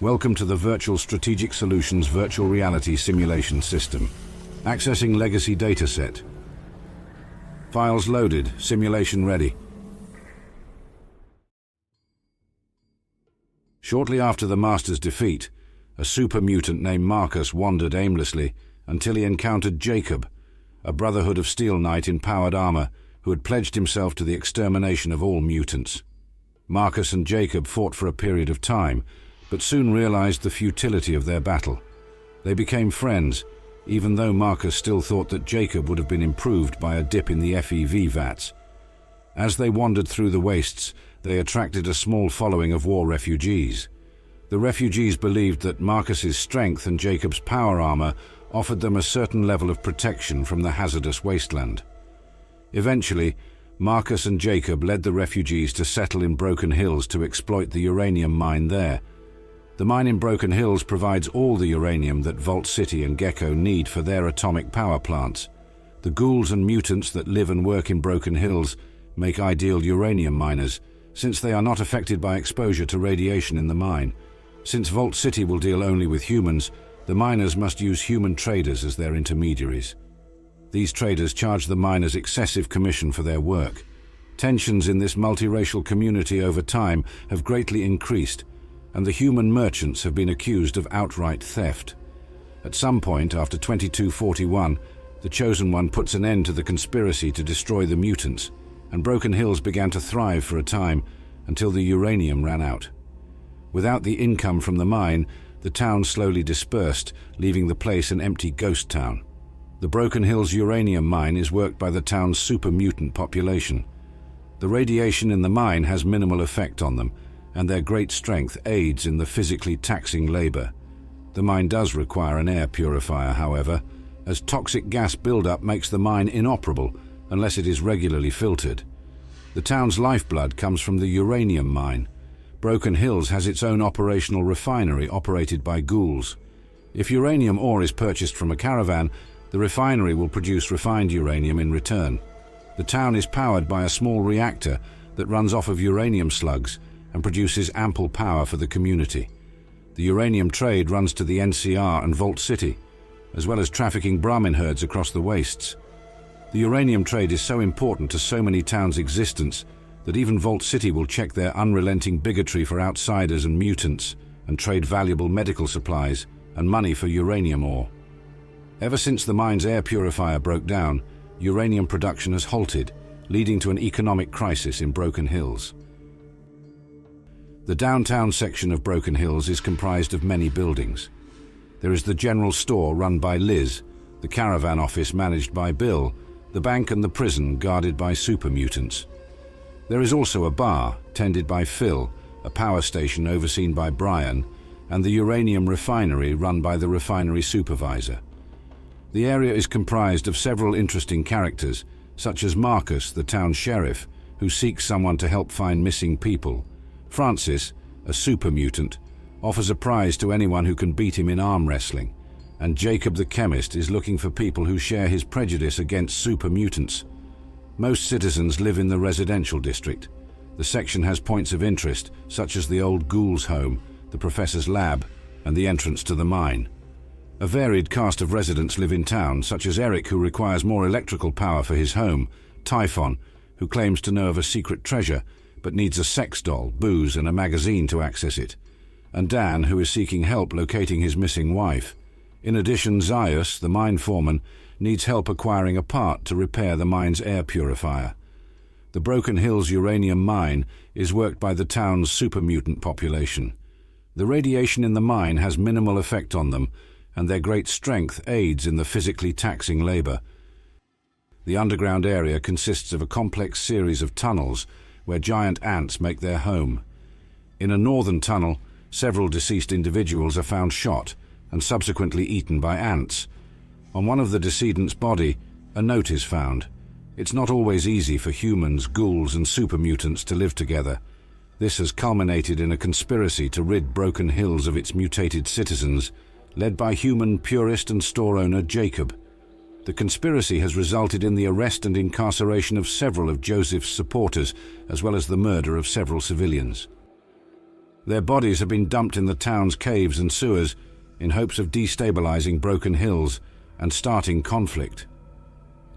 Welcome to the Virtual Strategic Solutions Virtual Reality Simulation System. Accessing Legacy Dataset. Files loaded. Simulation ready. Shortly after the Master's defeat, a super mutant named Marcus wandered aimlessly until he encountered Jacob, a Brotherhood of Steel Knight in powered armor who had pledged himself to the extermination of all mutants. Marcus and Jacob fought for a period of time, but soon realized the futility of their battle. They became friends, even though Marcus still thought that Jacob would have been improved by a dip in the FEV vats. As they wandered through the wastes, they attracted a small following of war refugees. The refugees believed that Marcus's strength and Jacob's power armor offered them a certain level of protection from the hazardous wasteland. Eventually, Marcus and Jacob led the refugees to settle in Broken Hills to exploit the uranium mine there. The mine in Broken Hills provides all the uranium that Vault City and Gecko need for their atomic power plants. The ghouls and mutants that live and work in Broken Hills make ideal uranium miners, since they are not affected by exposure to radiation in the mine. Since Vault City will deal only with humans, the miners must use human traders as their intermediaries. These traders charge the miners excessive commission for their work. Tensions in this multiracial community over time have greatly increased, and the human merchants have been accused of outright theft. At some point after 2241, the Chosen One puts an end to the conspiracy to destroy the mutants, and Broken Hills began to thrive for a time until the uranium ran out. Without the income from the mine, the town slowly dispersed, leaving the place an empty ghost town. The Broken Hills uranium mine is worked by the town's super mutant population. The radiation in the mine has minimal effect on them, and their great strength aids in the physically taxing labor. The mine does require an air purifier, however, as toxic gas buildup makes the mine inoperable unless it is regularly filtered. The town's lifeblood comes from the uranium mine. Broken Hills has its own operational refinery operated by ghouls. If uranium ore is purchased from a caravan, the refinery will produce refined uranium in return. The town is powered by a small reactor that runs off of uranium slugs and produces ample power for the community. The uranium trade runs to the NCR and Vault City, as well as trafficking Brahmin herds across the wastes. The uranium trade is so important to so many towns' existence that even Vault City will check their unrelenting bigotry for outsiders and mutants and trade valuable medical supplies and money for uranium ore. Ever since the mine's air purifier broke down, uranium production has halted, leading to an economic crisis in Broken Hills. The downtown section of Broken Hills is comprised of many buildings. There is the general store run by Liz, the caravan office managed by Bill, the bank and the prison guarded by super mutants. There is also a bar tended by Phil, a power station overseen by Brian, and the uranium refinery run by the refinery supervisor. The area is comprised of several interesting characters, such as Marcus, the town sheriff, who seeks someone to help find missing people. Francis, a super mutant, offers a prize to anyone who can beat him in arm wrestling, and Jacob the chemist is looking for people who share his prejudice against super mutants. Most citizens live in the residential district. The section has points of interest, such as the old ghoul's home, the professor's lab, and the entrance to the mine. A varied cast of residents live in town, such as Eric, who requires more electrical power for his home, Typhon, who claims to know of a secret treasure, but needs a sex doll, booze, and a magazine to access it, and Dan, who is seeking help locating his missing wife. In addition, Zaius, the mine foreman, needs help acquiring a part to repair the mine's air purifier. The Broken Hills uranium mine is worked by the town's super mutant population. The radiation in the mine has minimal effect on them, and their great strength aids in the physically taxing labor. The underground area consists of a complex series of tunnels where giant ants make their home. In a northern tunnel, several deceased individuals are found shot and subsequently eaten by ants. On one of the decedent's body, a note is found. It's not always easy for humans, ghouls, and super mutants to live together. This has culminated in a conspiracy to rid Broken Hills of its mutated citizens, led by human purist and store owner Jacob. The conspiracy has resulted in the arrest and incarceration of several of Joseph's supporters, as well as the murder of several civilians. Their bodies have been dumped in the town's caves and sewers in hopes of destabilizing Broken Hills and starting conflict.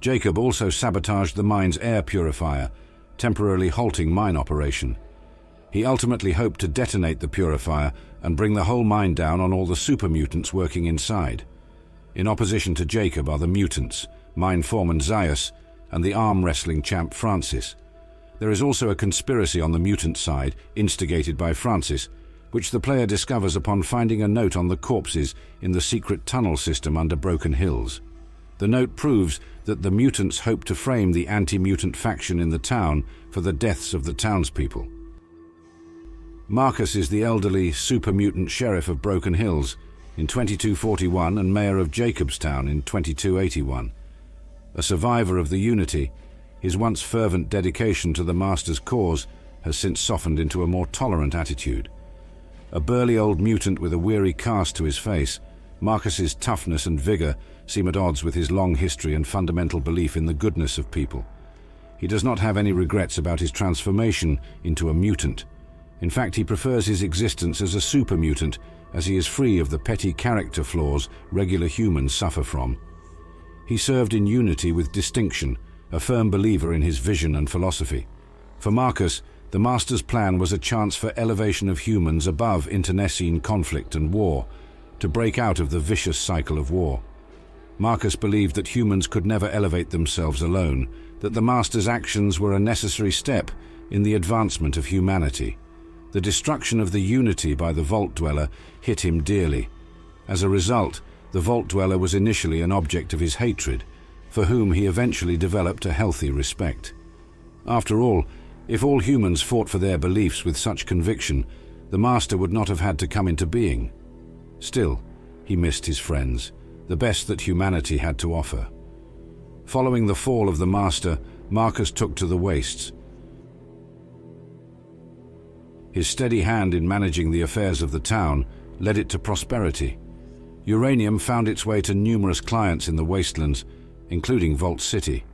Jacob also sabotaged the mine's air purifier, temporarily halting mine operation. He ultimately hoped to detonate the purifier and bring the whole mine down on all the super mutants working inside. In opposition to Jacob are the mutants, mine foreman Zaius, and the arm wrestling champ Francis. There is also a conspiracy on the mutant side, instigated by Francis, which the player discovers upon finding a note on the corpses in the secret tunnel system under Broken Hills. The note proves that the mutants hope to frame the anti-mutant faction in the town for the deaths of the townspeople. Marcus is the elderly, super-mutant sheriff of Broken Hills in 2241 and mayor of Jacobstown in 2281. A survivor of the Unity, his once fervent dedication to the Master's cause has since softened into a more tolerant attitude. A burly old mutant with a weary cast to his face, Marcus's toughness and vigor seem at odds with his long history and fundamental belief in the goodness of people. He does not have any regrets about his transformation into a mutant. In fact, he prefers his existence as a super mutant, as he is free of the petty character flaws regular humans suffer from. He served in Unity with distinction, a firm believer in his vision and philosophy. For Marcus, the Master's plan was a chance for elevation of humans above internecine conflict and war, to break out of the vicious cycle of war. Marcus believed that humans could never elevate themselves alone, that the Master's actions were a necessary step in the advancement of humanity. The destruction of the Unity by the Vault Dweller hit him dearly. As a result, the Vault Dweller was initially an object of his hatred, for whom he eventually developed a healthy respect. After all, if all humans fought for their beliefs with such conviction, the Master would not have had to come into being. Still, he missed his friends, the best that humanity had to offer. Following the fall of the Master, Marcus took to the wastes. His steady hand in managing the affairs of the town led it to prosperity. Uranium found its way to numerous clients in the wastelands, including Vault City.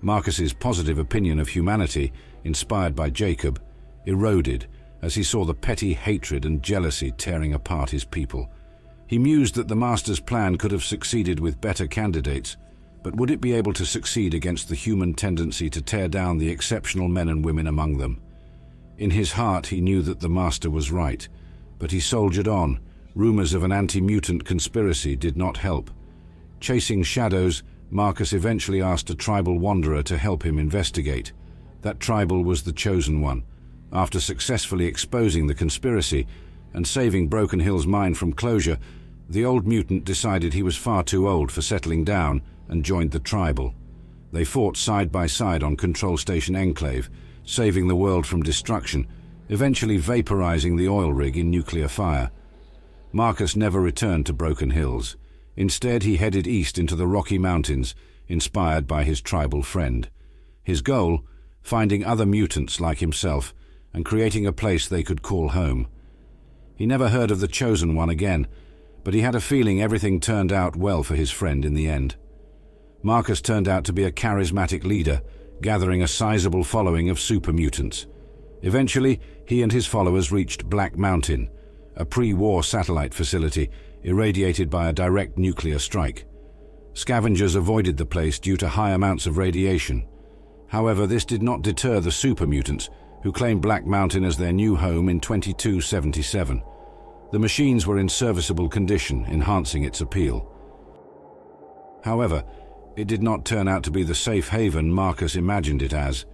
Marcus's positive opinion of humanity, inspired by Jacob, eroded as he saw the petty hatred and jealousy tearing apart his people. He mused that the Master's plan could have succeeded with better candidates, but would it be able to succeed against the human tendency to tear down the exceptional men and women among them? In his heart he knew that the Master was right, but he soldiered on. Rumors of an anti-mutant conspiracy did not help. Chasing shadows, Marcus eventually asked a tribal wanderer to help him investigate. That tribal was the Chosen One. After successfully exposing the conspiracy and saving Broken Hill's mine from closure, the old mutant decided he was far too old for settling down and joined the tribal. They fought side by side on Control Station Enclave, saving the world from destruction, eventually vaporizing the oil rig in nuclear fire. Marcus never returned to Broken Hills. Instead, he headed east into the Rocky Mountains, inspired by his tribal friend. His goal, finding other mutants like himself and creating a place they could call home. He never heard of the Chosen One again, but he had a feeling everything turned out well for his friend in the end. Marcus turned out to be a charismatic leader, gathering a sizable following of super mutants. Eventually, he and his followers reached Black Mountain, a pre-war satellite facility irradiated by a direct nuclear strike. Scavengers avoided the place due to high amounts of radiation. However, this did not deter the super mutants, who claimed Black Mountain as their new home in 2277. The machines were in serviceable condition, enhancing its appeal. However, it did not turn out to be the safe haven Marcus imagined it as.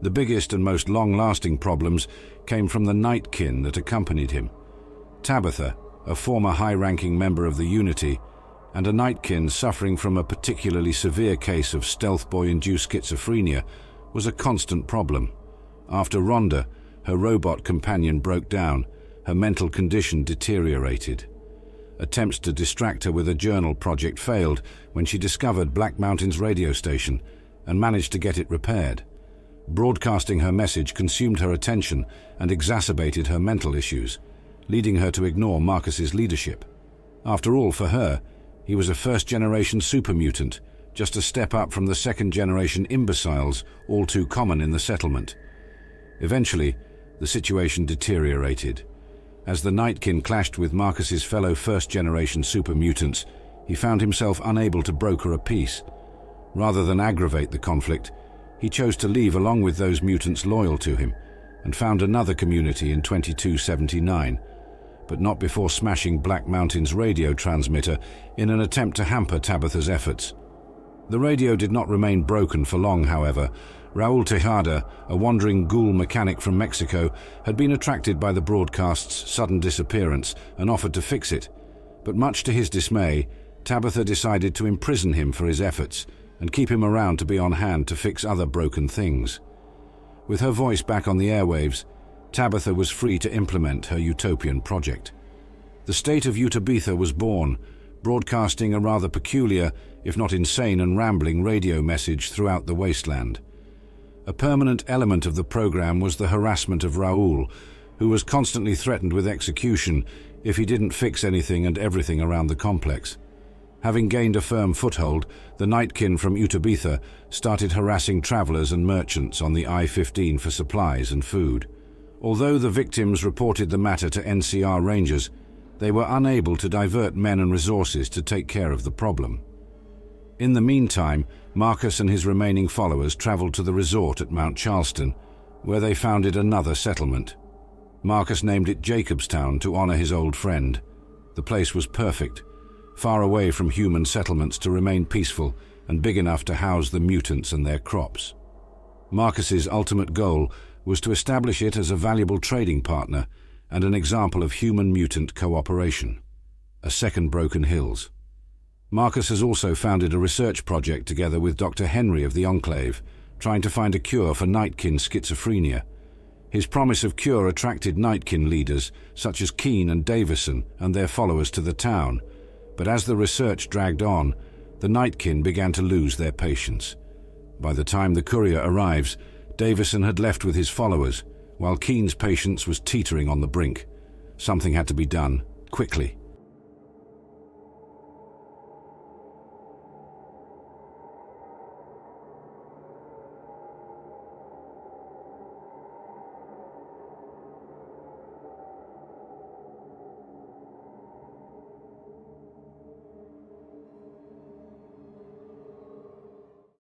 The biggest and most long-lasting problems came from the Nightkin that accompanied him. Tabitha, a former high-ranking member of the Unity, and a Nightkin suffering from a particularly severe case of Stealth Boy-induced schizophrenia, was a constant problem. After Rhonda, her robot companion, broke down, her mental condition deteriorated. Attempts to distract her with a journal project failed when she discovered Black Mountain's radio station and managed to get it repaired. Broadcasting her message consumed her attention and exacerbated her mental issues, leading her to ignore Marcus's leadership. After all, for her, he was a first-generation super mutant, just a step up from the second-generation imbeciles all too common in the settlement. Eventually, the situation deteriorated. As the Nightkin clashed with Marcus's fellow first-generation super mutants, he found himself unable to broker a peace. Rather than aggravate the conflict, he chose to leave along with those mutants loyal to him and found another community in 2279, but not before smashing Black Mountain's radio transmitter in an attempt to hamper Tabitha's efforts. The radio did not remain broken for long, however. Raúl Tejada, a wandering ghoul mechanic from Mexico, had been attracted by the broadcast's sudden disappearance and offered to fix it. But much to his dismay, Tabitha decided to imprison him for his efforts and keep him around to be on hand to fix other broken things. With her voice back on the airwaves, Tabitha was free to implement her utopian project. The state of Utabitha was born, broadcasting a rather peculiar, if not insane and rambling radio message throughout the wasteland. A permanent element of the program was the harassment of Raúl, who was constantly threatened with execution if he didn't fix anything and everything around the complex. Having gained a firm foothold, the Nightkin from Utabitha started harassing travelers and merchants on the I-15 for supplies and food. Although the victims reported the matter to NCR Rangers, they were unable to divert men and resources to take care of the problem. In the meantime, Marcus and his remaining followers traveled to the resort at Mount Charleston, where they founded another settlement. Marcus named it Jacobstown to honor his old friend. The place was perfect, far away from human settlements to remain peaceful and big enough to house the mutants and their crops. Marcus's ultimate goal was to establish it as a valuable trading partner and an example of human-mutant cooperation. A second Broken Hills. Marcus has also founded a research project together with Dr. Henry of the Enclave, trying to find a cure for Nightkin schizophrenia. His promise of cure attracted Nightkin leaders such as Keene and Davison and their followers to the town, but as the research dragged on, the Nightkin began to lose their patience. By the time the courier arrives, Davison had left with his followers, while Keene's patience was teetering on the brink. Something had to be done, quickly.